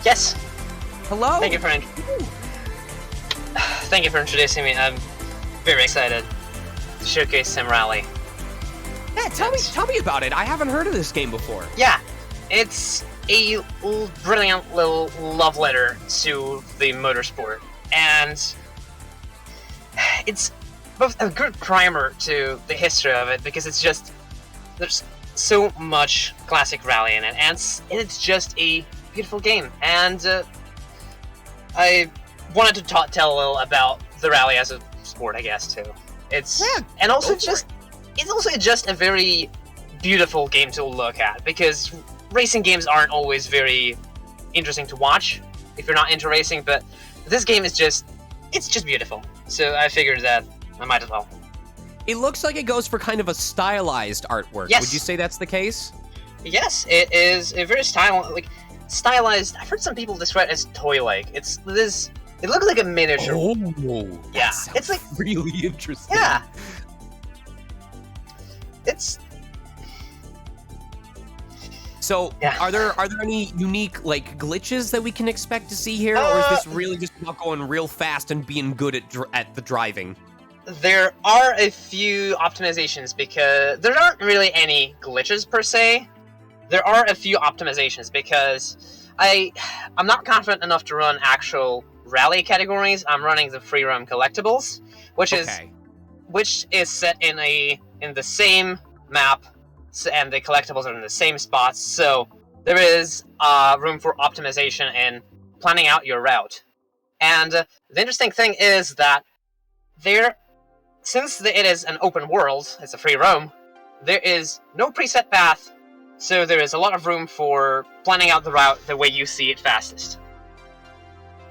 Yes. Hello? Thank you for introducing me. I'm very excited to showcase Sim Rally. Yeah, tell me about it. I haven't heard of this game before. Yeah, it's a brilliant little love letter to the motorsport, and it's both a good primer to the history of it, because it's just, there's so much classic rally in it, and it's just a beautiful game. And I wanted to tell a little about the rally as a sport, I guess, too. It's and also it's also just a very beautiful game to look at, because racing games aren't always very interesting to watch if you're not into racing, but this game is just beautiful. So I figured that I might as well. It looks like it goes for kind of a stylized artwork. Yes. Would you say that's the case? Yes, it is a very stylized. I've heard some people describe it as toy-like. It looks like a miniature. Oh, yeah, it's like really interesting. Yeah, it's. So, yeah. Are there any unique glitches that we can expect to see here, or is this really just about going real fast and being good at the driving? There are a few optimizations, because there aren't really any glitches per se. There are a few optimizations because I'm not confident enough to run actual rally categories. I'm running the free roam collectibles, which is set in the same map, and the collectibles are in the same spots. So there is room for optimization in planning out your route. And the interesting thing is that since it is an open world, it's a free roam, there is no preset path. So there is a lot of room for planning out the route the way you see it fastest.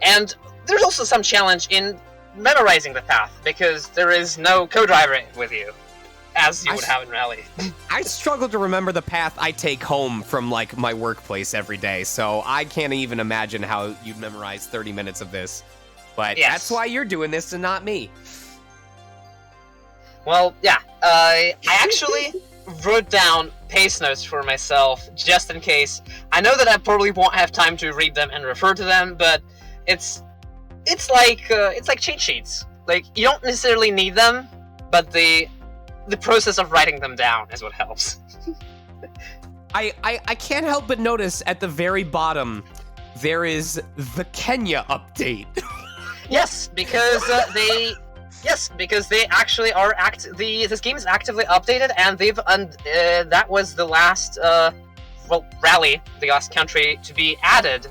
And there's also some challenge in memorizing the path, because there is no co-driver with you, as you would have in Rally. I struggle to remember the path I take home from my workplace every day, so I can't even imagine how you'd memorize 30 minutes of this. But That's why you're doing this and not me. Well, yeah, I actually wrote down pace notes for myself, just in case. I know that I probably won't have time to read them and refer to them, but it's like cheat sheets. You don't necessarily need them, but the process of writing them down is what helps. I can't help but notice at the very bottom there is the Kenya update. Yes, because they actually are this game is actively updated, and that was the last rally, the last country to be added,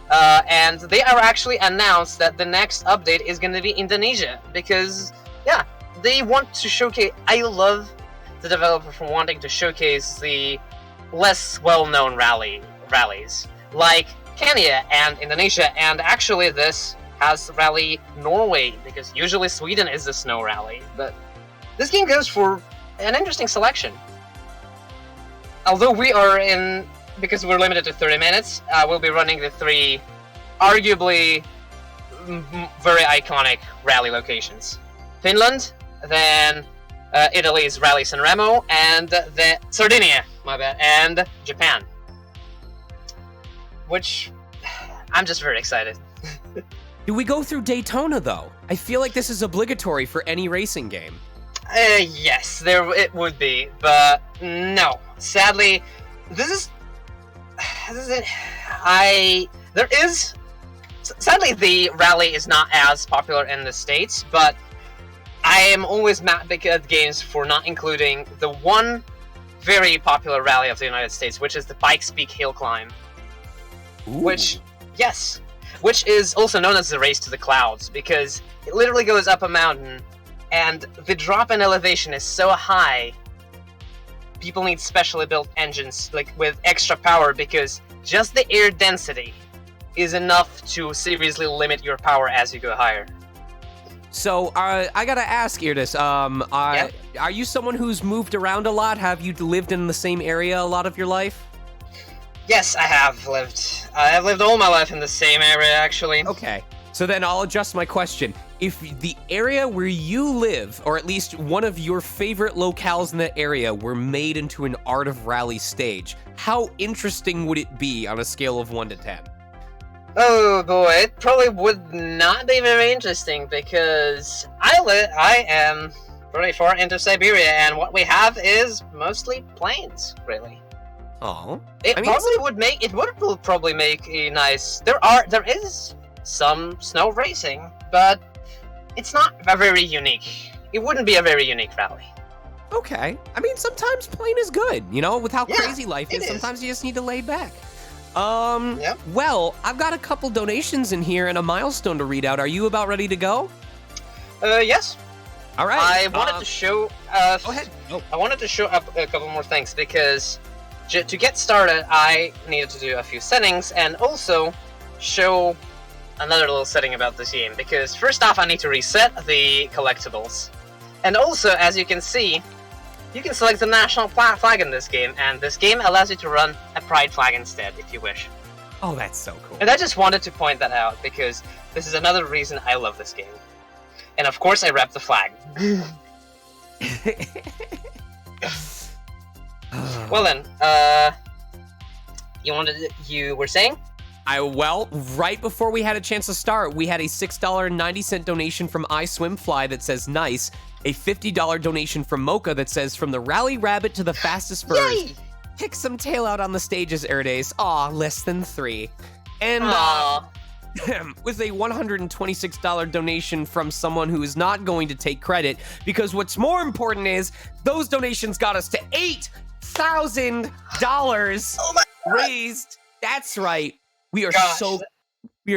and they are actually announced that the next update is going to be Indonesia, because they want to showcase. I love the developer for wanting to showcase the less well-known rallies like Kenya and Indonesia, and actually this has Rally Norway, because usually Sweden is the snow rally, but this game goes for an interesting selection. Although because we're limited to 30 minutes, we'll be running the three arguably very iconic rally locations. Finland, then Italy's Rally San Remo, and Sardinia, and Japan. Which, I'm just very excited. Do we go through Daytona, though? I feel like this is obligatory for any racing game. Yes, it would be, but no. Sadly, sadly, the rally is not as popular in the States, but I am always mad at games for not including the one very popular rally of the United States, which is the Pikes Peak Hill Climb. Ooh. Which is also known as the Race to the Clouds, because it literally goes up a mountain, and the drop in elevation is so high, people need specially built engines with extra power, because just the air density is enough to seriously limit your power as you go higher. So, I gotta ask, Irdis, are you someone who's moved around a lot? Have you lived in the same area a lot of your life? Yes, I have lived. I have lived all my life in the same area, actually. Okay, so then I'll adjust my question. If the area where you live, or at least one of your favorite locales in the area, were made into an Art of Rally stage, how interesting would it be on a scale of 1 to 10? Oh boy, it probably would not be very interesting because I am very far into Siberia, and what we have is mostly plains, really. Oh, It would probably make a nice. There is some snow racing, but it's not a very unique. It wouldn't be a very unique rally. Okay. I mean, sometimes plain is good, you know, with how Yeah, crazy life is. it is. Sometimes you just need to lay back. Yep. Well, I've got a couple donations in here and a milestone to read out. Are you about ready to go? Yes. All right. I wanted to show. Go ahead. Oh. I wanted to show up a couple more things because to get started, I needed to do a few settings and also show another little setting about this game. Because first off, I need to reset the collectibles, and also, as you can see, you can select the national flag in this game, and this game allows you to run a pride flag instead, if you wish. Oh, that's so cool. And I just wanted to point that out because this is another reason I love this game. And of course, I wrap the flag. Well then, you were saying? Well, right before we had a chance to start, we had a $6.90 donation from iSwimFly that says nice, a $50 donation from Mocha that says from the Rally Rabbit to the fastest bird. Yay! Kick some tail out on the stages, Irdes. Aw, less than 3. And with a $126 donation from someone who is not going to take credit, because what's more important is those donations got us to $8,000 raised. That's right. We are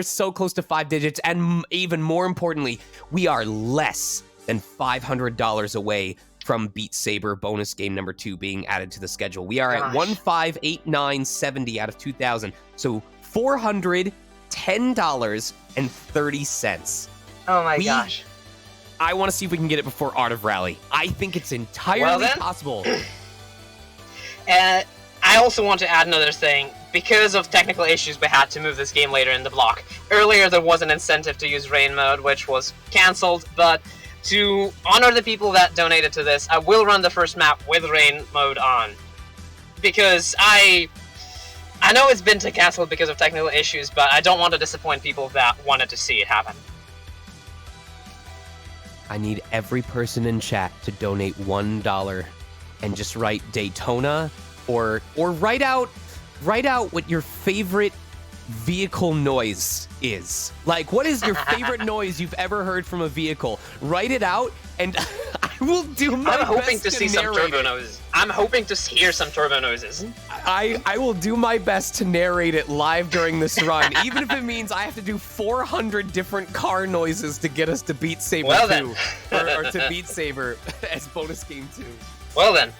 so close to 5 digits, and even more importantly, we are less than $500 away from Beat Saber bonus game number 2 being added to the schedule. We are at 1,589.70 out of 2,000, so $410.30. Oh my gosh. I want to see if we can get it before Art of Rally. I think it's entirely possible. And I also want to add another thing. Because of technical issues, we had to move this game later in the block. Earlier, there was an incentive to use rain mode, which was cancelled, but to honor the people that donated to this, I will run the first map with rain mode on. Because I know it's been cancelled because of technical issues, but I don't want to disappoint people that wanted to see it happen. I need every person in chat to donate $1 and just write Daytona or write out what your favorite vehicle noise is. Like, what is your favorite noise you've ever heard from a vehicle? Write it out, and I will do my best to narrate. I'm hoping to see some turbo noises. I'm hoping to hear some turbo noises. I will do my best to narrate it live during this run, even if it means I have to do 400 different car noises to get us to Beat Saber 2, or to Beat Saber as bonus game 2. Well then.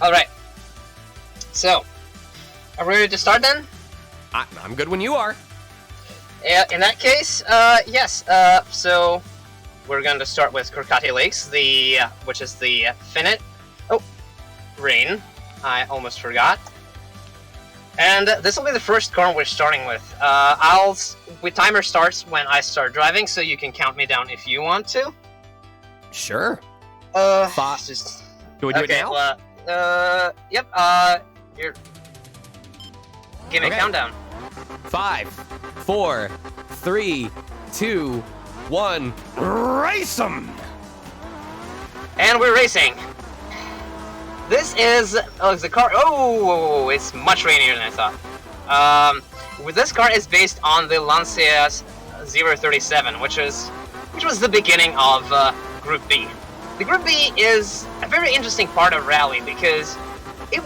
Alright. So, are we ready to start then? I'm good when you are. In that case, yes. So, we're going to start with Kirkati Lakes, which is the Finite. Oh, rain. I almost forgot. And this will be the first car we're starting with. Timer starts when I start driving, so you can count me down if you want to. Sure. Do we do it now? Yep. Give me a countdown. 5, 4, 3, 2, 1. Race 'em! And we're racing. This is the car. Oh, it's much rainier than I thought. This car is based on the Lancia 037, which was the beginning of Group B. The Group B is a very interesting part of Rally because it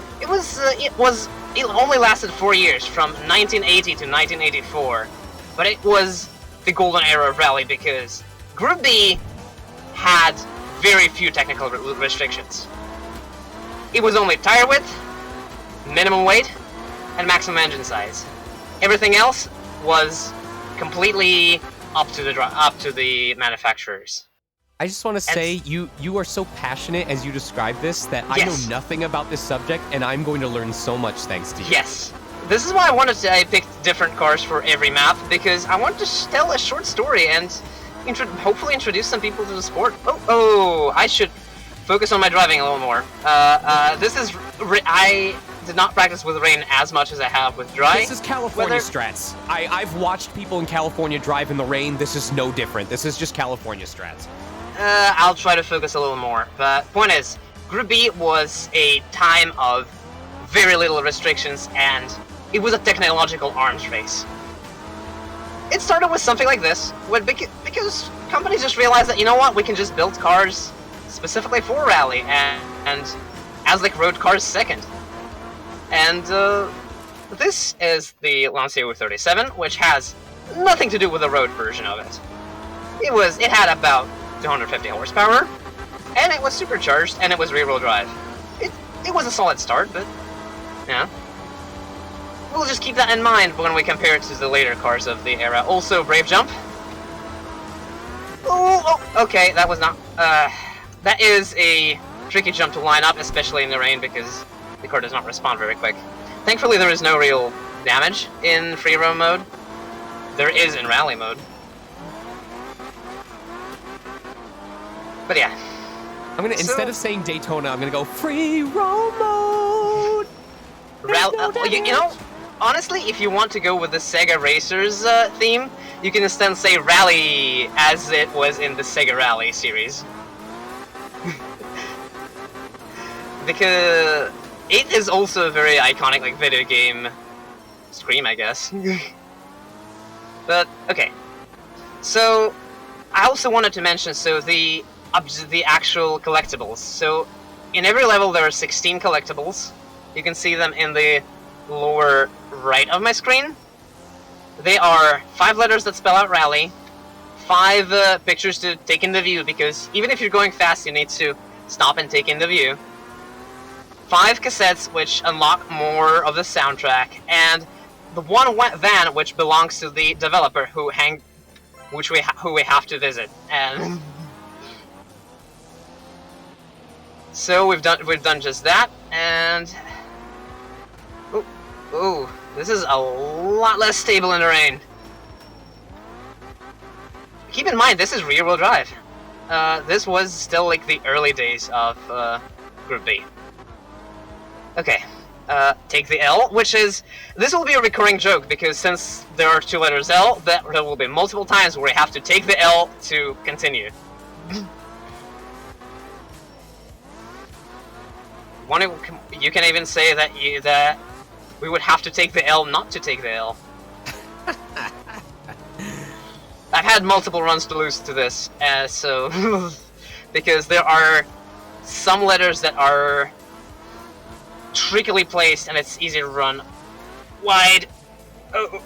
only lasted 4 years, from 1980 to 1984, but it was the golden era of Rally because Group B had very few technical restrictions. It was only tire width, minimum weight, and maximum engine size. Everything else was completely up to the manufacturers. I just want to say, you are so passionate as you describe this that I know nothing about this subject, and I'm going to learn so much thanks to you. Yes. This is why I picked different cars for every map, because I want to tell a short story and hopefully introduce some people to the sport. Oh, I should focus on my driving a little more. did not practice with rain as much as I have with dry. This is California weather. strats. I've watched people in California drive in the rain. This is no different. This is just California strats. I'll try to focus a little more. But point is, Group B was a time of very little restrictions, and it was a technological arms race. It started with something like this, because companies just realized that, you know what, we can just build cars specifically for rally, and as like road cars second. And this is the Lancia U37, which has nothing to do with the road version of it. It had about 250 horsepower, and it was supercharged, and it was rear-wheel drive. It was a solid start, but yeah. We'll just keep that in mind when we compare it to the later cars of the era. Also, brave jump. Oh, okay, that was not. That is a tricky jump to line up, especially in the rain, because the car does not respond very quick. Thankfully, there is no real damage in free roam mode. There is in rally mode. But yeah. Instead of saying Daytona, I'm gonna go free roam mode. You know, honestly, if you want to go with the Sega Racers theme, you can instead say Rally as it was in the Sega Rally series. Because it is also a very iconic like video game scream, I guess. But okay, so I also wanted to mention the actual collectibles. So in every level there are 16 collectibles. You can see them in the lower right of my screen. They are 5 letters that spell out rally, 5 pictures to take in the view, because even if you're going fast you need to stop and take in the view, 5 cassettes which unlock more of the soundtrack, and the one van which belongs to the developer who we have to visit. And so we've done just that, and ooh, this is a lot less stable in the rain. Keep in mind, this is rear-wheel drive. This was still like the early days of Group B. Okay, take the L, this will be a recurring joke, because since there are 2 letters L, there will be multiple times where we have to take the L to continue. You can even say that we would have to take the L not to take the L. I've had multiple runs to lose to this, so because there are some letters that are trickily placed, and it's easy to run wide. Oh,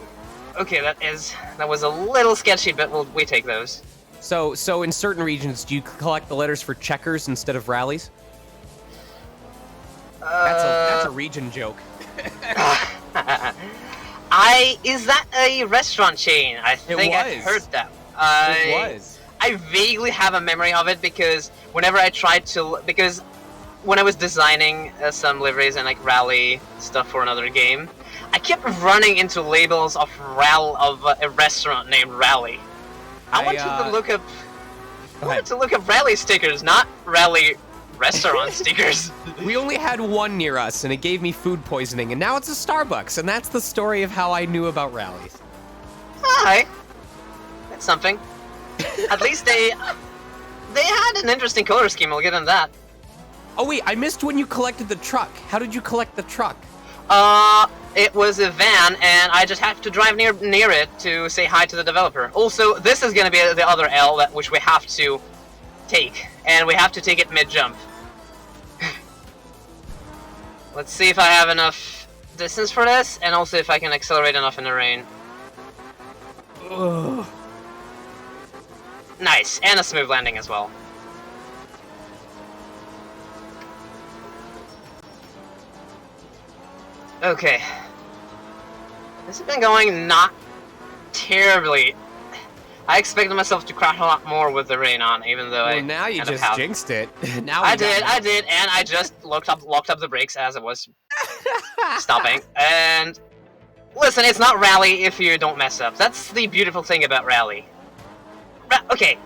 okay, that was a little sketchy, but we take those. So in certain regions, do you collect the letters for checkers instead of rallies? That's a region joke. Is that a restaurant chain? I think I heard that. It was. I vaguely have a memory of it, because whenever I tried to, because when I was designing some liveries and like rally stuff for another game, I kept running into labels of a restaurant named Rally. I wanted to look up rally stickers, not rally restaurant stickers. We only had one near us, and it gave me food poisoning, and now it's a Starbucks, and that's the story of how I knew about rallies. Hi. That's something. At least they had an interesting color scheme, I'll give them that. Oh wait, I missed when you collected the truck. How did you collect the truck? It was a van, and I just have to drive near it to say hi to the developer. Also, this is gonna be the other L which we have to take, and we have to take it mid-jump. Let's see if I have enough distance for this, and also if I can accelerate enough in the rain. Ugh. Nice, and a smooth landing as well. Okay. This has been going not terribly. I expected myself to crash a lot more with the rain on, even though well, now you just jinxed it. Now I did, and I just locked up the brakes as it was stopping. And listen, it's not rally if you don't mess up. That's the beautiful thing about rally. Okay,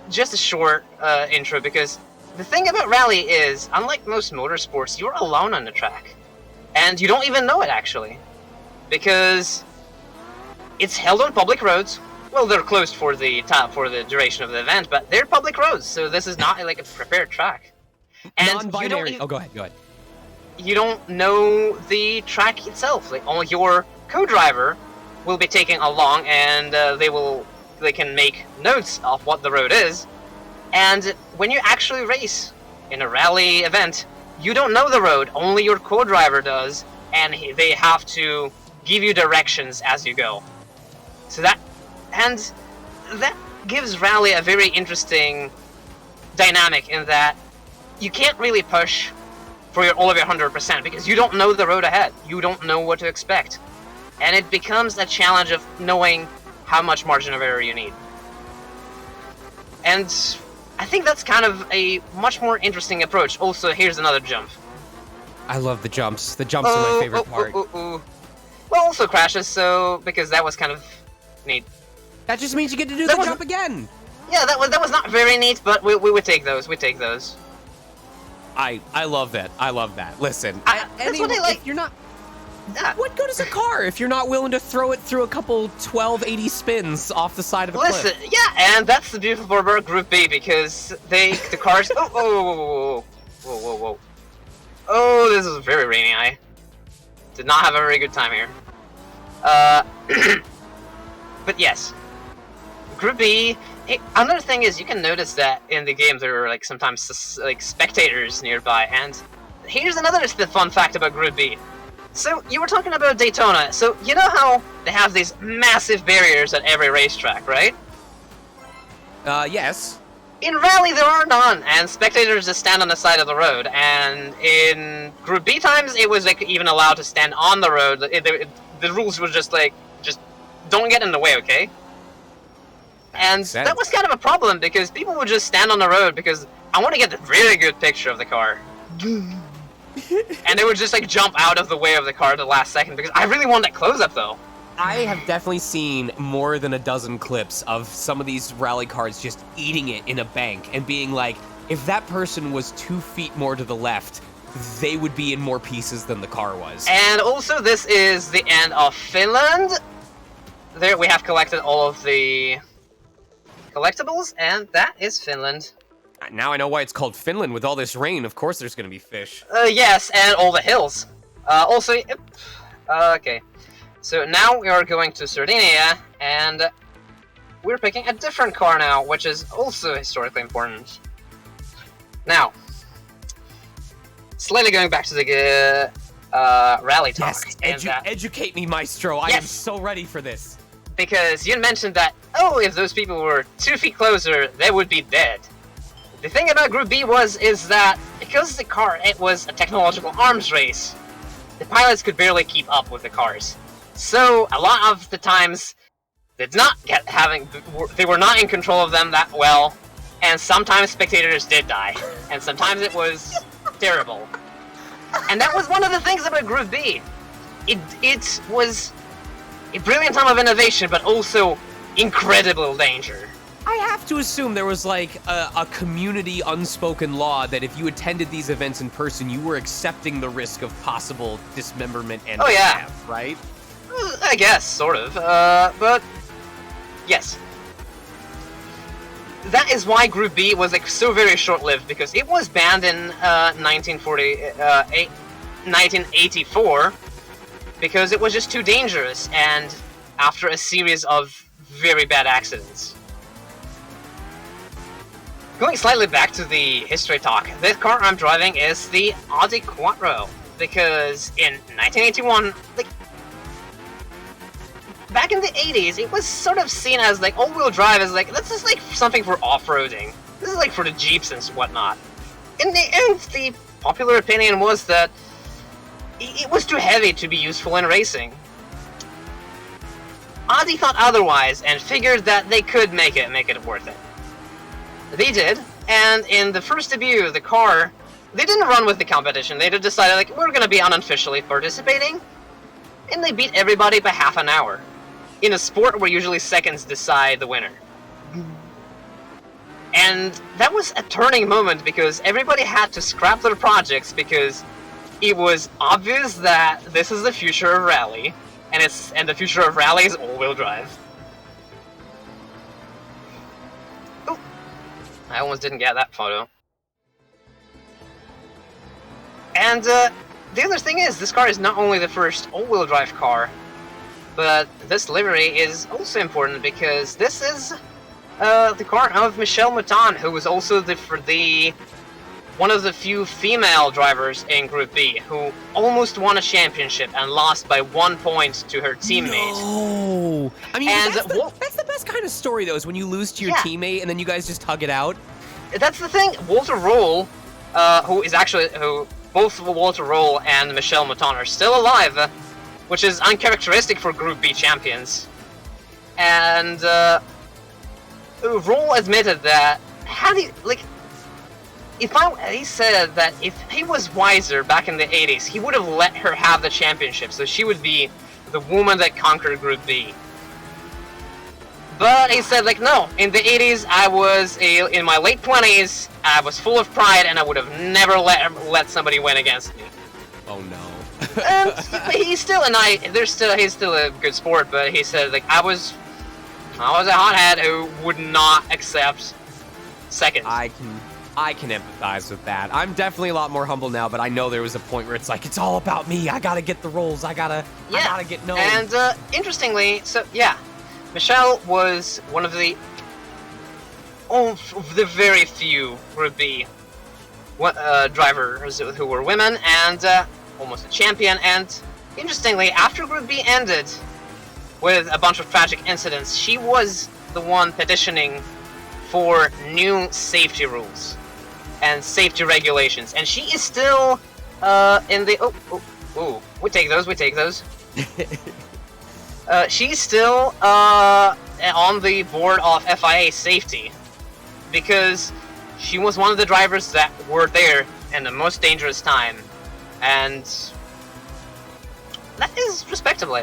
just a short intro, because the thing about rally is, unlike most motorsports, you're alone on the track. And you don't even know it, actually. Because it's held on public roads. Well, they're closed for the duration of the event, but they're public roads, so this is not like a prepared track. And non-binary. Go ahead. You don't know the track itself. Like, only your co-driver will be taking along, and they can make notes of what the road is. And when you actually race in a rally event, you don't know the road. Only your co-driver does, and they have to give you directions as you go. So that gives rally a very interesting dynamic in that you can't really push for all of your 100% because you don't know the road ahead. You don't know what to expect. And it becomes a challenge of knowing how much margin of error you need. And I think that's kind of a much more interesting approach. Also, here's another jump. I love the jumps. The jumps are my favorite part. Well, also crashes, because that was kind of neat. That just means you get to do the jump again. Yeah, that was not very neat, but we would take those. We take those. I love that. I love that. Listen, that's what I like. If you're not. Yeah. What good is a car if you're not willing to throw it through a couple 1280 spins off the side of a cliff? Listen, yeah, and that's the beautiful part about Group B because the cars. Whoa. Oh, this is very rainy. I did not have a very good time here. But yes, Group B. Another thing is you can notice that in the game there are sometimes spectators nearby, and here's another fun fact about Group B. So you were talking about Daytona. So you know how they have these massive barriers at every racetrack, right? Yes. In Rally there are none, and spectators just stand on the side of the road. And in Group B times it was even allowed to stand on the road. The rules were just don't get in the way, okay? And that was kind of a problem because people would just stand on the road because I want to get a really good picture of the car. And they would just jump out of the way of the car at the last second because I really want that close-up though. I have definitely seen more than a dozen clips of some of these rally cars just eating it in a bank and being like, if that person was 2 feet more to the left, they would be in more pieces than the car was. And also this is the end of Finland. There we have collected all of the collectibles, and that is Finland. Now I know why it's called Finland. With all this rain, of course there's gonna be fish. Yes, and all the hills. Okay. So now we are going to Sardinia, and we're picking a different car now, which is also historically important. Now, slightly going back to the rally talk. Yes, educate me, Maestro. I am so ready for this. Because you mentioned that, if those people were 2 feet closer, they would be dead. The thing about Group B is that, because it was a technological arms race, the pilots could barely keep up with the cars. So, a lot of the times, they were not in control of them that well, and sometimes spectators did die, and sometimes it was terrible. And that was one of the things about Group B. It was a brilliant time of innovation, but also incredible danger. I have to assume there was a community unspoken law that if you attended these events in person, you were accepting the risk of possible dismemberment and death, right? I guess, sort of. But yes. That is why Group B was so very short-lived, because it was banned in 1984 because it was just too dangerous, and after a series of very bad accidents. Going slightly back to the history talk, this car I'm driving is the Audi Quattro, because in 1981, back in the 80s, it was sort of seen as all-wheel drive as this is something for off-roading. This is for the Jeeps and whatnot. In the end, the popular opinion was that it was too heavy to be useful in racing. Audi thought otherwise and figured that they could make it worth it. They did, and in the first debut of the car, they didn't run with the competition. They just decided, we're gonna be unofficially participating, and they beat everybody by half an hour. In a sport where usually seconds decide the winner. And that was a turning moment because everybody had to scrap their projects because it was obvious that this is the future of rally, and the future of rally is all-wheel drive. Oh, I almost didn't get that photo. And the other thing is, this car is not only the first all-wheel drive car, but this livery is also important because this is the car of Michelle Mouton, who was also one of the few female drivers in Group B who almost won a championship and lost by 1 point to her teammate. No! I mean, that's the best kind of story, though, is when you lose to your teammate and then you guys just hug it out. That's the thing. Walter Roll, who both Walter Roll and Michelle Mouton are still alive, which is uncharacteristic for Group B champions. And Roll admitted that he said that if he was wiser back in the 80s, he would have let her have the championship, so she would be the woman that conquered Group B. But he said, like, no, in the 80s, I was in my late 20s, I was full of pride, and I would have never let somebody win against me. Oh no. And he's still a good sport, but he said, like, I was a hothead who would not accept second. I can empathize with that. I'm definitely a lot more humble now, but I know there was a point where it's like, it's all about me. I gotta get the roles. I gotta get known. And interestingly, Michelle was one of the very few Group B drivers who were women, and almost a champion. And interestingly, after Group B ended with a bunch of tragic incidents, she was the one petitioning for new safety rules and safety regulations, and she is still in the we take those. She's still on the board of FIA safety because she was one of the drivers that were there in the most dangerous time, and that is respectable.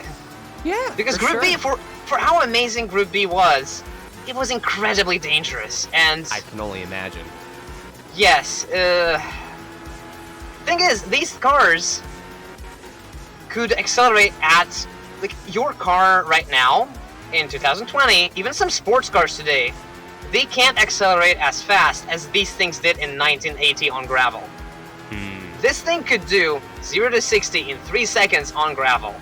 Yeah, because Group B, for how amazing Group B was, it was incredibly dangerous, and I can only imagine. Yes. Thing is, these cars could accelerate at, like, your car right now in 2020. Even some sports cars today, they can't accelerate as fast as these things did in 1980 on gravel. This thing could do 0 to 60 in 3 seconds on gravel.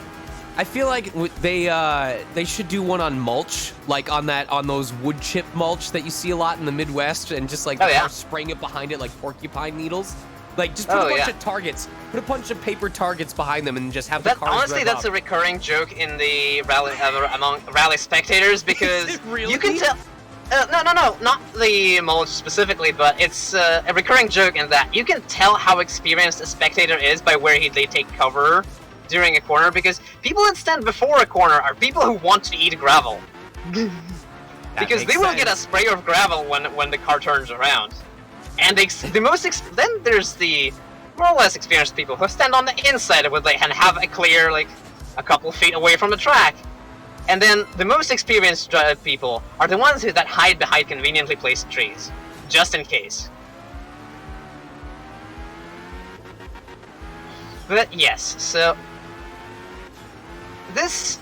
I feel like they should do one on mulch, like on those wood chip mulch that you see a lot in the Midwest, and just like spraying it behind it like porcupine needles. Like just put a bunch of targets, put a bunch of paper targets behind them, and just have the cars honestly, that's a recurring joke in the rally among rally spectators, because really? You can tell. No, not the mulch specifically, but it's a recurring joke in that you can tell how experienced a spectator is by where they take cover during a corner, because people that stand before a corner are people who want to eat gravel. Because they will get a spray of gravel when the car turns around. And then there's the more or less experienced people who stand on the inside and have a clear, like, a couple feet away from the track. And then the most experienced people are the ones that hide behind conveniently placed trees, just in case. But yes, so this,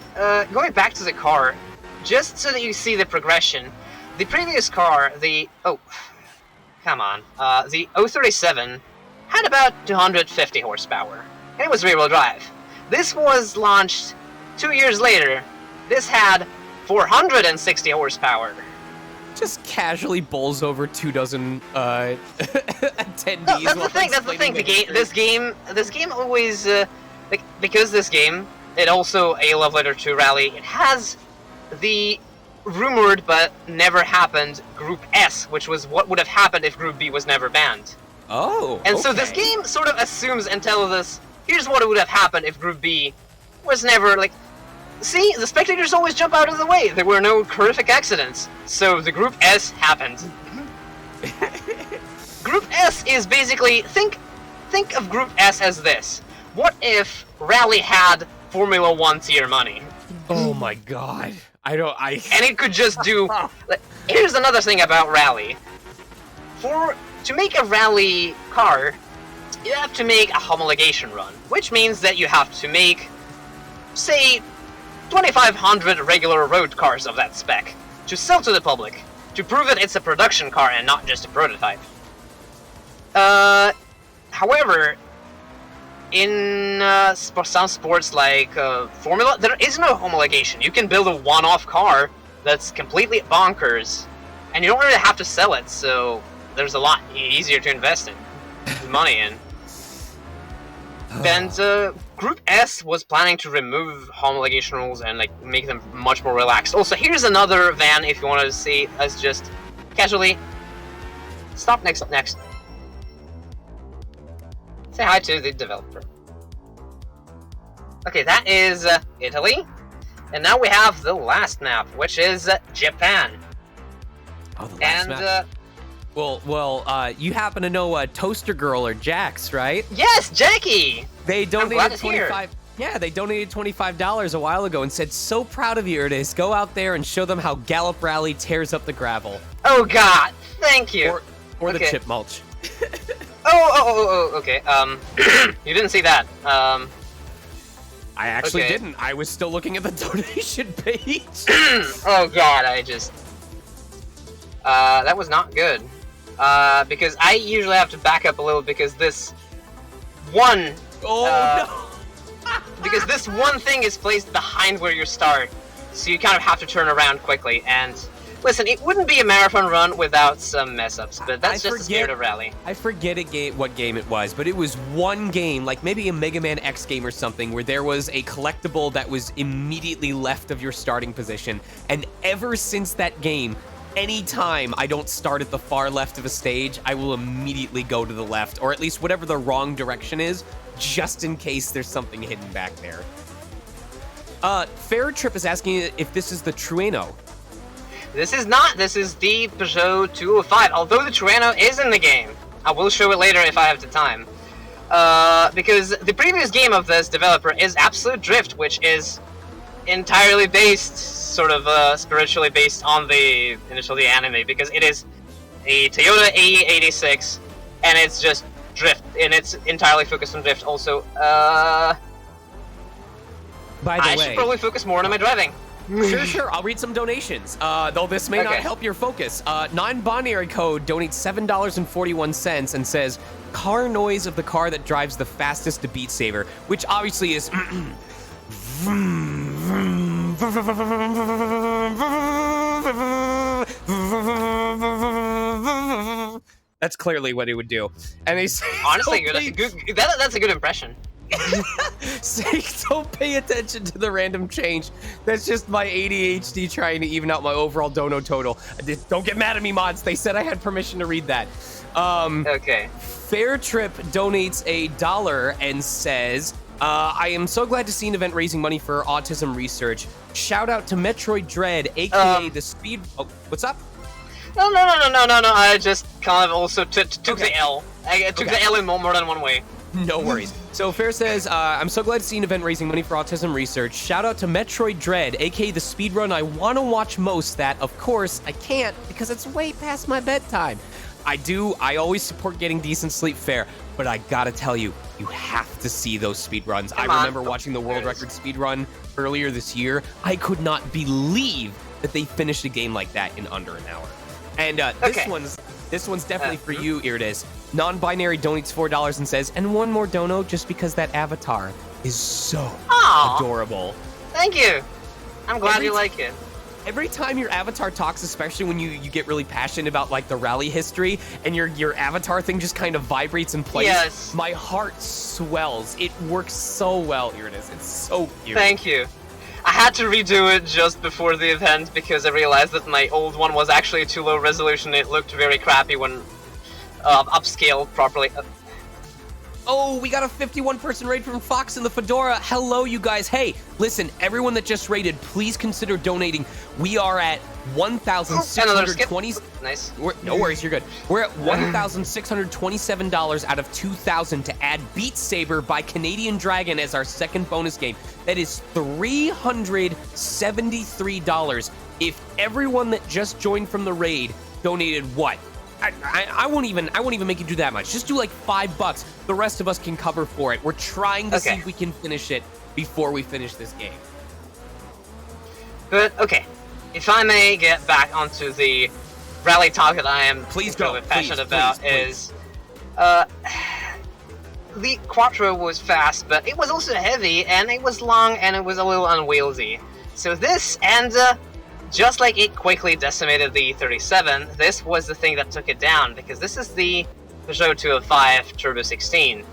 going back to the car, just so that you see the progression, the previous car, the 037, had about 250 horsepower, and it was rear-wheel drive. This was launched 2 years later. This had 460 horsepower. Just casually bowls over 24 attendees. No, that's the thing. This game always, because this game, it also a love letter to rally. It has the rumored but never happened Group S, which was what would have happened if Group B was never banned. Oh. And so this game sort of assumes and tells us, here's what would have happened if Group B was never, like. See, the spectators always jump out of the way. There were no horrific accidents. So the Group S happened. Group S is basically, think of Group S as this. What if Rally had Formula 1 tier money? Oh my god. And it could just do... Here's another thing about Rally. To make a Rally car, you have to make a homologation run, which means that you have to make, say, 2,500 regular road cars of that spec to sell to the public, to prove that it's a production car and not just a prototype. However, in some sports like Formula, there is no homologation. You can build a one-off car that's completely bonkers, and you don't really have to sell it, so there's a lot easier to invest in money in. And Group S was planning to remove homologation rules and like make them much more relaxed. Also, here's another van if you want to see us just casually stop next. Say hi to the developer. Okay, that is Italy, and now we have the last map, which is Japan. Oh, the last map. Well, you happen to know Toaster Girl or Jax, right? Yes, Jackie! They donated $25. Yeah, they donated $25 a while ago and said, "So proud of you, Irdes. Go out there and show them how Gallop Rally tears up the gravel." Oh God, thank you. Or okay. the chip mulch. Okay. You didn't see that. I actually didn't. I was still looking at the donation page. Oh God, that was not good. Because I usually have to back up a little because this one... no! Because this one thing is placed behind where you start, so you kind of have to turn around quickly, and... Listen, it wouldn't be a marathon run without some mess-ups, but that's just the spirit of Rally. I forget what game it was, but it was one game, like maybe a Mega Man X game or something, where there was a collectible that was immediately left of your starting position, and ever since that game, anytime I don't start at the far left of a stage, I will immediately go to the left, or at least whatever the wrong direction is, just in case there's something hidden back there. Fair Trip is asking if this is the Trueno. This is not. This is the Peugeot 205, although the Trueno is in the game. I will show it later if I have the time. Because the previous game of this developer is Absolute Drift, which is entirely based, sort of spiritually based on the initially anime, because it is a Toyota AE86, and it's just drift, and it's entirely focused on drift. Also, by the way, I should probably focus more on my driving. Sure, I'll read some donations, though this may not help your focus. Non-binary code donates $7.41 and says, "Car noise of the car that drives the fastest to Beat Saber," which obviously is... That's clearly what it would do. And they say, honestly, that's a good impression. Say, don't pay attention to the random change. That's just my ADHD trying to even out my overall dono total. Don't get mad at me, mods. They said I had permission to read that. Okay. Fair Trip donates $1 and says, I am so glad to see an event raising money for autism research. Shout out to Metroid Dread, aka the Speed... Oh, what's up? No. I just kind of also took the L. I took the L in more than one way. No worries. So Fair says, I'm so glad to see an event raising money for autism research. Shout out to Metroid Dread, aka the speedrun I want to watch most that, of course, I can't because it's way past my bedtime. I always support getting decent sleep, Fair, but I gotta tell you, you have to see those speedruns. I remember watching the world record speedrun earlier this year. I could not believe that they finished a game like that in under an hour. And this one's definitely for you, Irdes. Non-binary donates $4 and says, and one more dono just because that avatar is so adorable. Thank you. I'm glad you like it. Every time your avatar talks, especially when you get really passionate about like the rally history and your avatar thing just kind of vibrates and plays, yes, my heart swells. It works so well, Irdes. It's so cute. Thank you. I had to redo it just before the event because I realized that my old one was actually too low resolution. It looked very crappy when upscaled properly. Oh, we got a 51-person raid from Fox in the Fedora. Hello, you guys. Hey, listen, everyone that just raided, please consider donating. We are at 1,620. Nice. No worries, you're good. We're at $1,627 out of 2,000 to add Beat Saber by Canadian Dragon as our second bonus game. That is $373. If everyone that just joined from the raid donated what? I won't even make you do that much. Just do like $5. The rest of us can cover for it. We're trying to see if we can finish it before we finish this game. But okay, if I may get back onto the rally talk that I am passionate about is the Quattro was fast, but it was also heavy, and it was long, and it was a little unwieldy. So this, and just like it quickly decimated the 37, this was the thing that took it down, because this is the Peugeot 205 Turbo 16.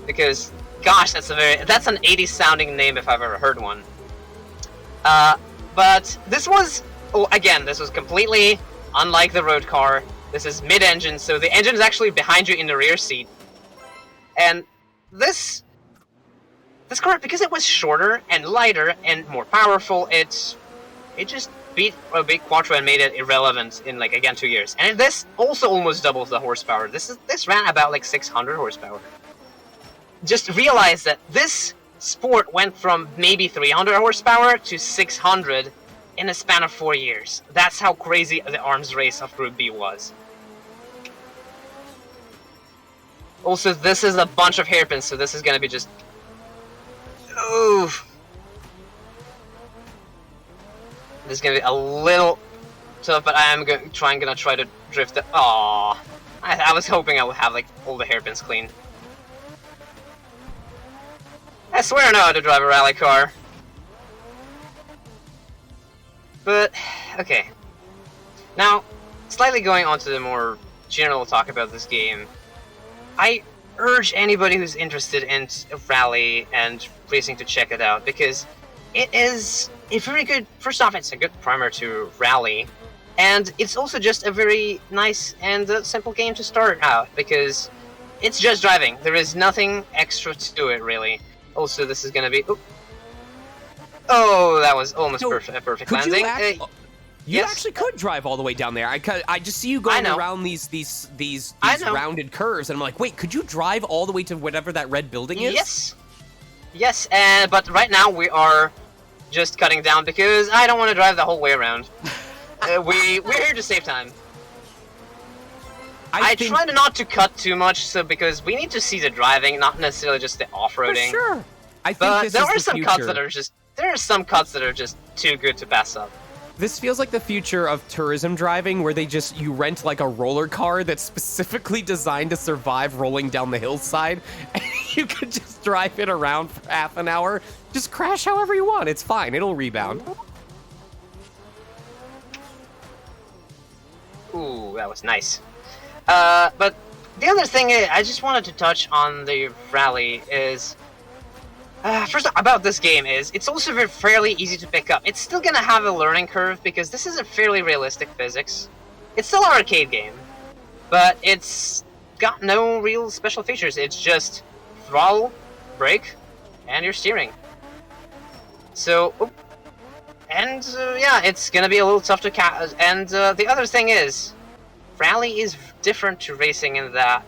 Because, gosh, that's an 80s sounding name if I've ever heard one. But this was, again, this was completely unlike the road car. This is mid-engine, so the engine is actually behind you in the rear seat. And this car, because it was shorter and lighter and more powerful, it just beat a big Quattro and made it irrelevant in, like, again, 2 years. And this also almost doubles the horsepower. This ran about like 600 horsepower. Just realize that this sport went from maybe 300 horsepower to 600 in a span of 4 years. That's how crazy the arms race of Group B was. Also, this is a bunch of hairpins, so this is gonna be just... Oof. This is gonna be a little tough, but I am gonna try to drift it. Aww. I was hoping I would have, like, all the hairpins clean. I swear I know how to drive a rally car. But, okay. Now, slightly going on to the more general talk about this game, I urge anybody who's interested in rally and racing to check it out, because it is a very good... First off, it's a good primer to rally, and it's also just a very nice and simple game to start out, because it's just driving. There is nothing extra to it, really. Also, this is going to be... Oh, that was almost a perfect landing. You actually could drive all the way down there. I just see you going around these rounded curves, and I'm like, wait, could you drive all the way to whatever that red building is? Yes, but right now we are just cutting down because I don't want to drive the whole way around. We're here to save time. I try not to cut too much, because we need to see the driving, not necessarily just the off-roading. Sure. But there are some cuts that are just too good to pass up. This feels like the future of tourism driving, where you rent like a roller car that's specifically designed to survive rolling down the hillside, and you can just drive it around for half an hour. Just crash however you want. It's fine. It'll rebound. Ooh, that was nice. But the other thing I just wanted to touch on the rally is... first about this game is, it's also fairly easy to pick up. It's still gonna have a learning curve, because this is a fairly realistic physics. It's still an arcade game, but it's got no real special features. It's just throttle, brake, and your steering. So, yeah, it's gonna be a little tough to catch. And the other thing is, rally is different to racing in that,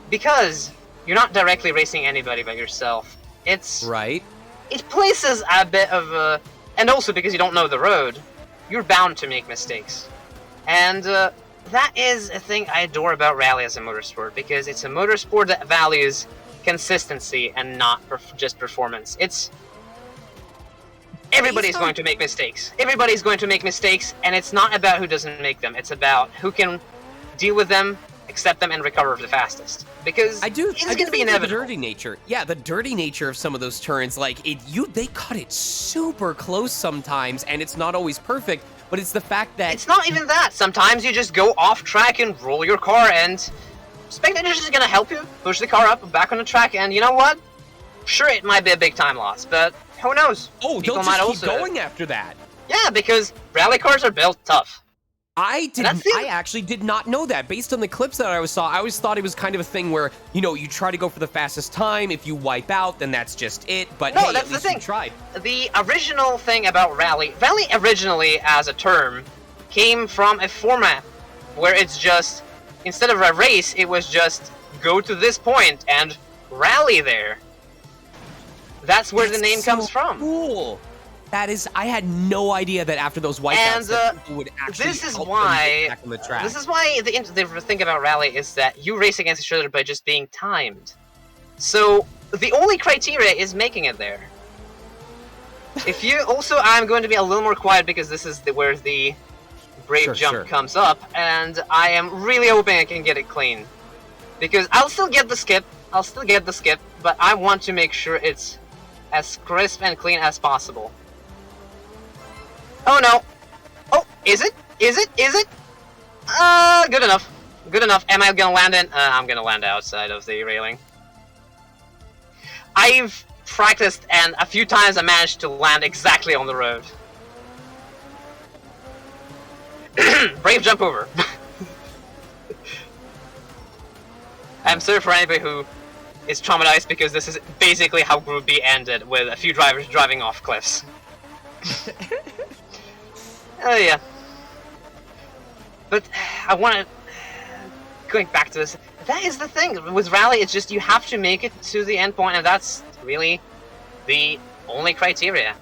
because you're not directly racing anybody but yourself. It's... Right. It places a bit of a... And also because you don't know the road, you're bound to make mistakes. And that is a thing I adore about rally as a motorsport, because it's a motorsport that values consistency and not just performance. It's... Everybody's going to make mistakes. Everybody's going to make mistakes, and it's not about who doesn't make them. It's about who can deal with them, accept them, and recover the fastest. Because it's going to be inevitable. The dirty nature. Yeah, the dirty nature of some of those turns, like, they cut it super close sometimes, and it's not always perfect, but it's the fact that... It's not even that. Sometimes you just go off track and roll your car, and spectators is going to help you push the car up and back on the track, and you know what? Sure, it might be a big time loss, but who knows? Oh, they'll just keep going after that. Yeah, because rally cars are built tough. I actually did not know that. Based on the clips that I saw, I always thought it was kind of a thing where, you try to go for the fastest time. If you wipe out, then that's just it. But no, hey, that's at least the thing. You tried. The original thing about rally originally as a term came from a format where it's just, instead of a race, it was just go to this point and rally there. That's where the name comes from. Cool. That is, I had no idea that after those wipeouts that people would actually this is help why them get back on the track. this is why the thing about Rally is that you race against each other by just being timed. So the only criteria is making it there. If you also, I'm going to be a little more quiet because this is where the brave jump comes up, and I am really hoping I can get it clean. Because I'll still get the skip, but I want to make sure it's as crisp and clean as possible. Oh no! Oh, is it? Is it? Is it? Good enough. Good enough. Am I gonna land in? I'm gonna land outside of the railing. I've practiced, and a few times I managed to land exactly on the road. Brave jump over. I'm sorry for anybody who is traumatized because this is basically how Group B ended, with a few drivers driving off cliffs. Oh yeah. But I want to... Going back to this, that is the thing. With Rally, it's just you have to make it to the end point, and that's really the only criteria.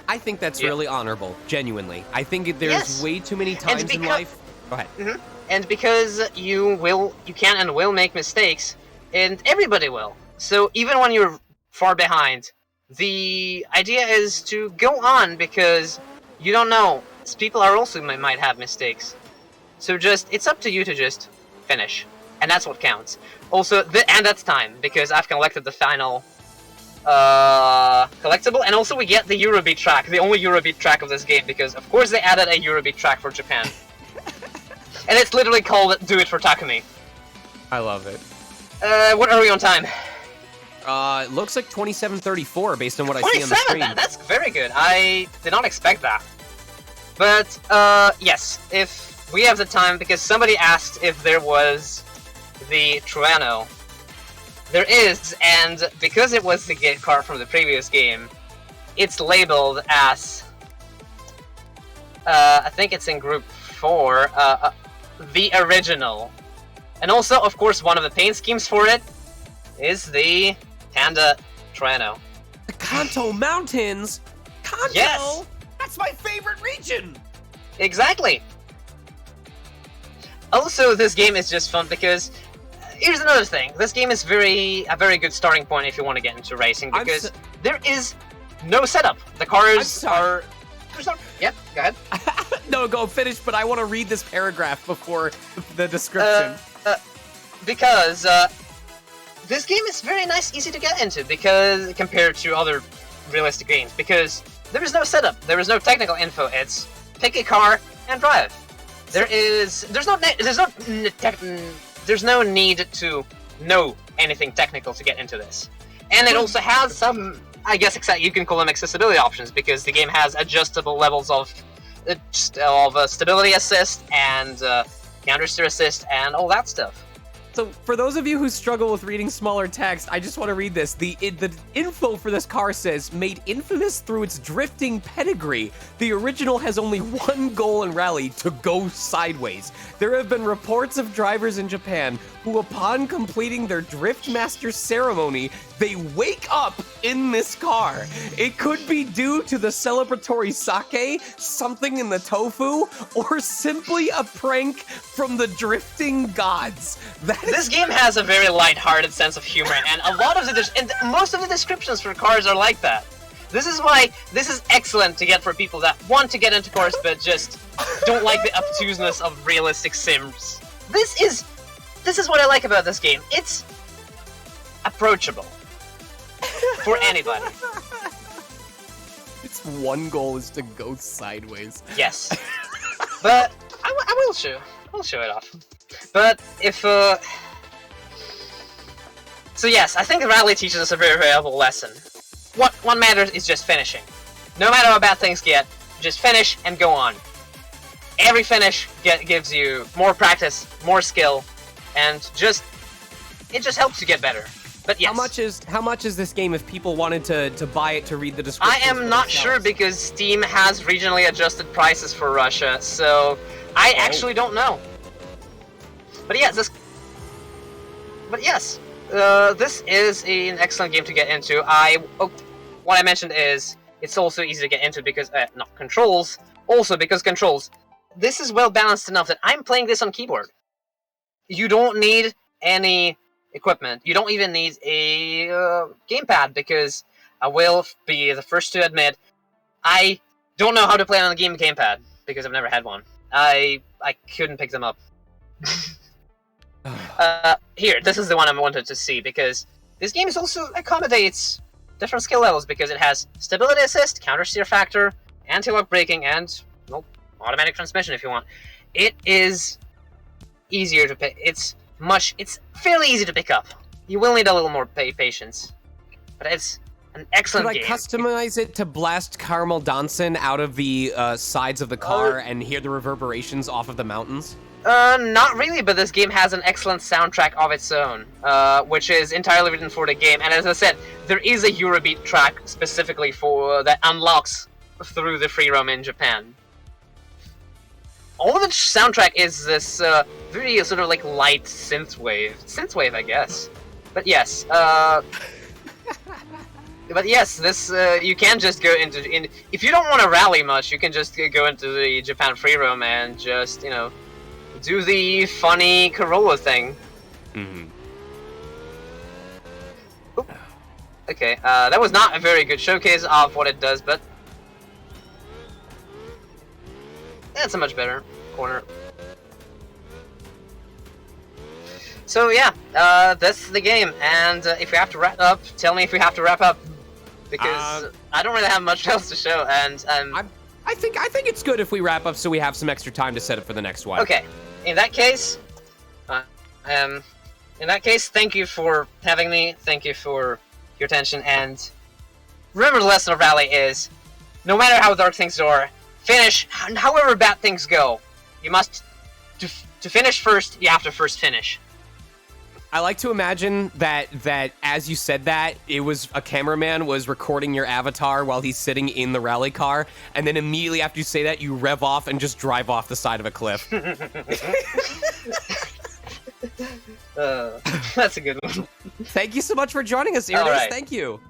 I think that's really honorable, genuinely. I think there's way too many times in life... Go ahead. And because you can and will make mistakes, and everybody will. So even when you're far behind, the idea is to go on, because you don't know. People are also might have mistakes. So it's up to you to just finish. And that's what counts. Also, and that's time, because I've collected the final collectible, and also we get the Eurobeat track, the only Eurobeat track of this game, because of course they added a Eurobeat track for Japan. And it's literally called Do It for Takumi. I love it. What are we on time? It looks like 27:34 based on what I see on the screen. That's very good. I did not expect that. But, yes, if we have the time, because somebody asked if there was the Trueno. There is, and because it was the gift card from the previous game, it's labeled as, I think it's in Group 4, the original. And also, of course, one of the paint schemes for it is the Panda Trueno. The Kanto Mountains? Kanto? Yes! That's my favorite region! Exactly! Also, this game is just fun because... here's another thing. This game is a very good starting point if you want to get into racing, because there is no setup. The cars are... Yep, go ahead. No, go finish, but I want to read this paragraph before the description. Because this game is very nice, easy to get into, because compared to other realistic games, because there is no setup, there is no technical info. It's pick a car and drive. There's no need to know anything technical to get into this, and it also has some, I guess, you can call them accessibility options, because the game has adjustable levels of stability assist and counter steer assist and all that stuff. So, for those of you who struggle with reading smaller text, I just want to read this. The info for this car says, made infamous through its drifting pedigree, the original has only one goal in Rally: to go sideways. There have been reports of drivers in Japan who, upon completing their Drift Master ceremony, they wake up in this car. It could be due to the celebratory sake, something in the tofu, or simply a prank from the drifting gods. This game has a very light-hearted sense of humor, and most of the descriptions for cars are like that. This is why this is excellent to get for people that want to get into cars but just don't like the obtuseness of realistic sims. This is what I like about this game. It's approachable for anybody. Its one goal is to go sideways. Yes, but I will show it off. But if so yes, I think Rally teaches us a very valuable lesson. What matters is just finishing. No matter how bad things get, just finish and go on. Every finish gives you more practice, more skill, and it just helps you get better. But yes. How much is this game if people wanted to buy it to read the description? I am not sure, because Steam has regionally adjusted prices for Russia, so I actually don't know. But yes, this is an excellent game to get into. What I mentioned is it's also easy to get into because, not controls, also because controls. This is well balanced enough that I'm playing this on keyboard. You don't need any equipment. You don't even need a gamepad, because I will be the first to admit, I don't know how to play on a gamepad, because I've never had one. I couldn't pick them up. Here, this is the one I wanted to see, because this game also accommodates different skill levels, because it has stability assist, counter steer factor, anti-lock braking, and, well, automatic transmission if you want. It is easier to pick. It's fairly easy to pick up. You will need a little more patience, but it's an excellent game. Could I customize it to blast Caramel Danson out of the sides of the car and hear the reverberations off of the mountains? Not really, but this game has an excellent soundtrack of its own, which is entirely written for the game. And as I said, there is a Eurobeat track specifically for that unlocks through the free roam in Japan. All of the soundtrack is this very sort of like light synthwave, I guess. But yes, this you can just go into if you don't want to rally much, you can just go into the Japan free roam and just do the funny Corolla thing. Mm-hmm. Okay, that was not a very good showcase of what it does, but that's a much better corner. So yeah, that's the game, and if we have to wrap up, tell me if we have to wrap up, because I don't really have much else to show, and I think it's good if we wrap up so we have some extra time to set up for the next one. Okay, in that case, thank you for having me. Thank you for your attention, and remember the lesson of Rally is, no matter how dark things are, finish however bad things go. You must to finish first. You have to first finish. I like to imagine that as you said that, it was a cameraman was recording your avatar while he's sitting in the rally car, and then immediately after you say that, you rev off and just drive off the side of a cliff. That's a good one. Thank you so much for joining us, Irdes. All right. Thank you.